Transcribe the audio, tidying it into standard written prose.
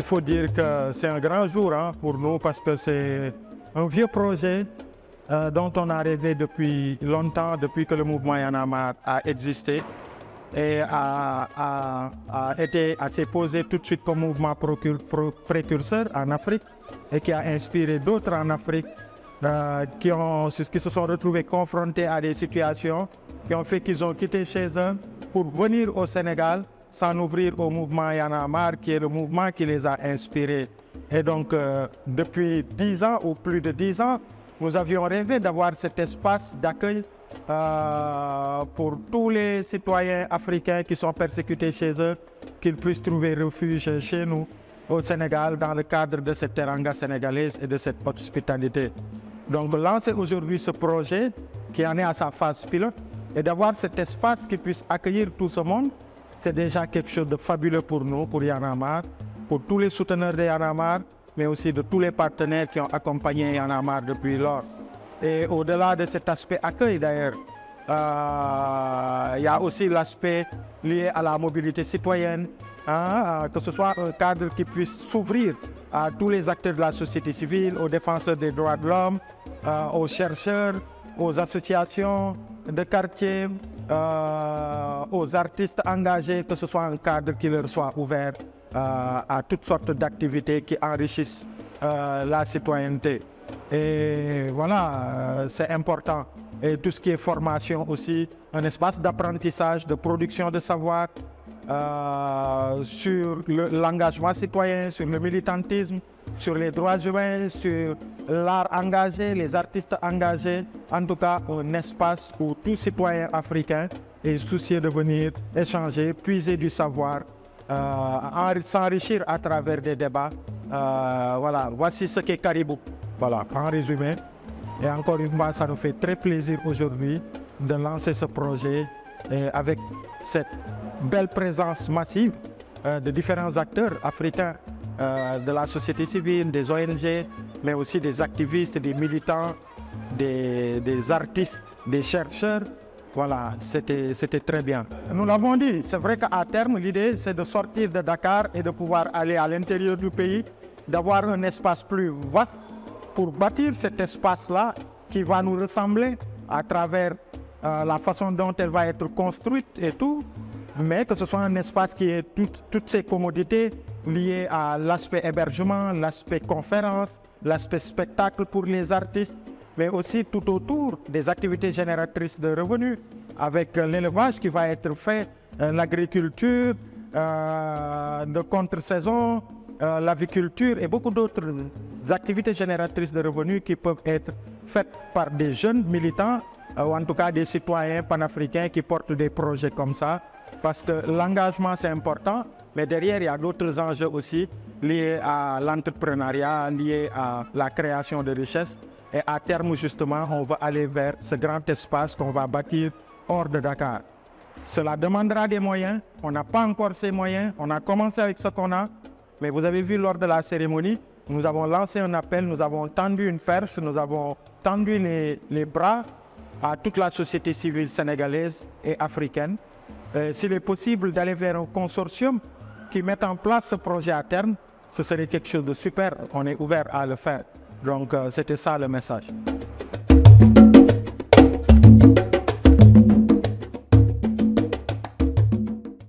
faut dire que c'est un grand jour pour nous parce que c'est un vieux projet dont on a rêvé depuis longtemps, depuis que le mouvement Y en a marre a existé et s'est posé tout de suite comme mouvement précurseur en Afrique et qui a inspiré d'autres en Afrique qui se sont retrouvés confrontés à des situations qui ont fait qu'ils ont quitté chez eux pour venir au Sénégal, s'en ouvrir au mouvement Y en a marre, qui est le mouvement qui les a inspirés. Et donc, depuis 10 ans ou plus de 10 ans, nous avions rêvé d'avoir cet espace d'accueil pour tous les citoyens africains qui sont persécutés chez eux, qu'ils puissent trouver refuge chez nous, au Sénégal, dans le cadre de cette teranga sénégalaise et de cette hospitalité. Donc, lancer aujourd'hui ce projet qui en est à sa phase pilote et d'avoir cet espace qui puisse accueillir tout ce monde, c'est déjà quelque chose de fabuleux pour nous, pour Y en a marre, pour tous les souteneurs de Y en a marre, mais aussi de tous les partenaires qui ont accompagné Y en a marre depuis lors. Et au-delà de cet aspect accueil d'ailleurs, il y a aussi l'aspect lié à la mobilité citoyenne, que ce soit un cadre qui puisse s'ouvrir à tous les acteurs de la société civile, aux défenseurs des droits de l'homme, aux chercheurs, aux associations de quartier, aux artistes engagés, que ce soit un cadre qui leur soit ouvert à toutes sortes d'activités qui enrichissent la citoyenneté. Et voilà, c'est important. Et tout ce qui est formation aussi, un espace d'apprentissage, de production de savoir sur l'engagement citoyen, sur le militantisme, sur les droits humains, sur l'art engagé, les artistes engagés. En tout cas, un espace où tout citoyen africain est soucieux de venir échanger, puiser du savoir, s'enrichir à travers des débats. Voilà, voici ce qu'est Caribou. Voilà, en résumé. Et encore une fois, ça nous fait très plaisir aujourd'hui de lancer ce projet avec cette belle présence massive de différents acteurs africains, de la société civile, des ONG, mais aussi des activistes, des militants, des artistes, des chercheurs. Voilà, c'était très bien. Nous l'avons dit, c'est vrai qu'à terme, l'idée c'est de sortir de Dakar et de pouvoir aller à l'intérieur du pays, d'avoir un espace plus vaste pour bâtir cet espace-là qui va nous ressembler à travers la façon dont elle va être construite et tout, mais que ce soit un espace qui ait toutes ces commodités liées à l'aspect hébergement, l'aspect conférence, l'aspect spectacle pour les artistes, mais aussi tout autour des activités génératrices de revenus, avec l'élevage qui va être fait, l'agriculture de contre-saison, l'aviculture et beaucoup d'autres activités génératrices de revenus qui peuvent être faites par des jeunes militants, ou en tout cas des citoyens panafricains qui portent des projets comme ça, parce que l'engagement c'est important, mais derrière il y a d'autres enjeux aussi liés à l'entrepreneuriat, liés à la création de richesses. Et à terme, justement, on va aller vers ce grand espace qu'on va bâtir hors de Dakar. Cela demandera des moyens. On n'a pas encore ces moyens. On a commencé avec ce qu'on a. Mais vous avez vu lors de la cérémonie, nous avons lancé un appel, nous avons tendu une perche, nous avons tendu les bras à toute la société civile sénégalaise et africaine. S'il est possible d'aller vers un consortium qui mette en place ce projet à terme, ce serait quelque chose de super. On est ouvert à le faire. Donc, c'était ça le message.